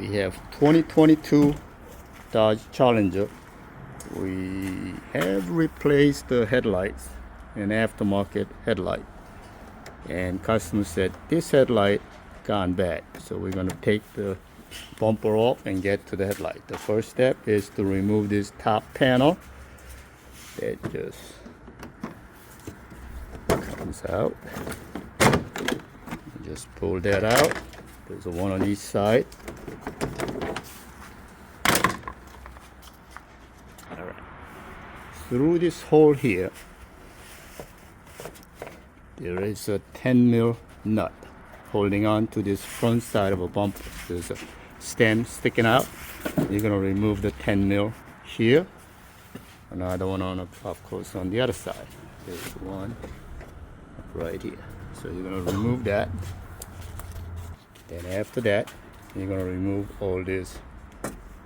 We have 2022 Dodge Challenger. We have replaced the headlights, an aftermarket headlight, and customer said this headlight gone bad, so we're going to take the bumper off and get to the headlight. The first step is to remove this top panel that just comes out. Just pull that out. There's a one on each side. All right. Through this hole here, there is a 10 mil nut holding on to this front side of a bumper. There's a stem sticking out. You're going to remove the 10 mil here. Another one on, of course, on the other side. There's one right here. So you're going to remove that. Then after that, you're going to remove all these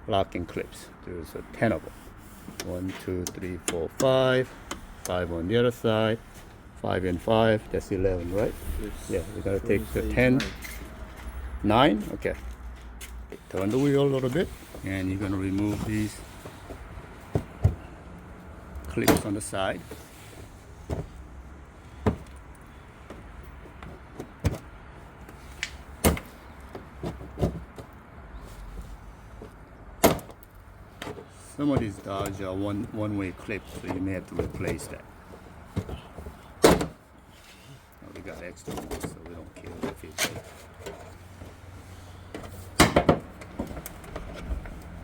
locking clips. There's a 10 of them. 1, 2, 3, 4, 5. 5 on the other side. 5 and 5. That's 11, right? Yes. Yeah, we're going to take the 10. 9? Okay. Turn the wheel a little bit. And you're going to remove these clips on the side. Some of these Dodge are one-way clips, so you may have to replace that. We got extra ones, so we don't care if it's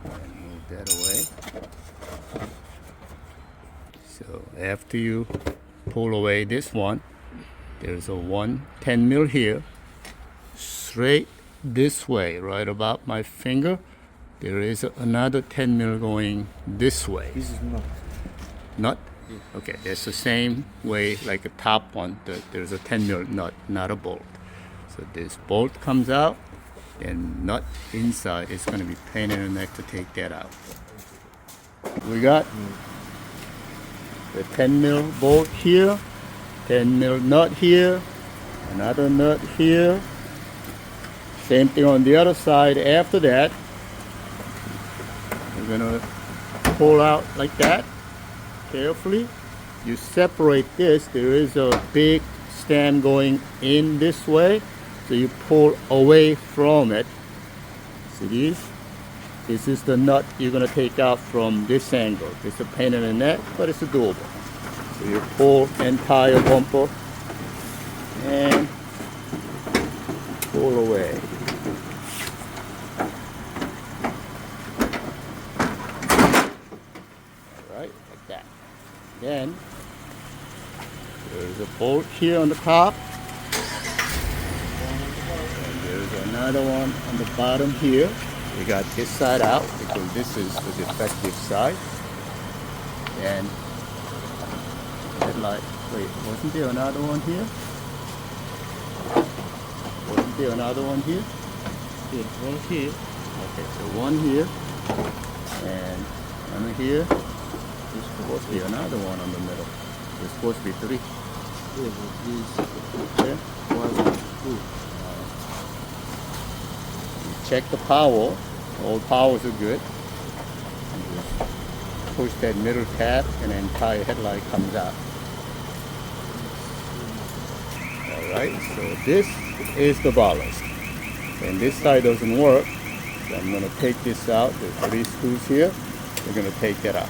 and move that away. So after you pull away this one, there's a 10 mil here, straight this way, right about my finger. There is another 10 mil going this way. This is not. Nut? Okay, it's the same way like a top one. There's a 10 mil nut, not a bolt. So this bolt comes out, and nut inside is going to be pain in the neck to take that out. We got the 10 mil bolt here, 10 mil nut here, another nut here. Same thing on the other side. After that, we're going to pull out like that carefully. You separate this. There is a big stem going in this way, so you pull away from it. See these? This is the nut you're going to take out from this angle. It's a pain in the neck, but it's doable. So you pull entire bumper and pull away. Like that. Then there's a bolt here on the top, and there's another one on the bottom here. We got this side out because this is the defective side. And headlight. Wait, wasn't there another one here? Wasn't there another one here? Yeah, one here. Okay, so one here and one here. There's supposed to be another one on the middle. There's supposed to be 3. Yeah, but this Okay. 1 and 2. Check the power. All powers are good. And just push that middle tab and the entire headlight comes out. Alright, so this is the ballast. And this side doesn't work. So I'm going to take this out. There's 3 screws here. We're going to take that out.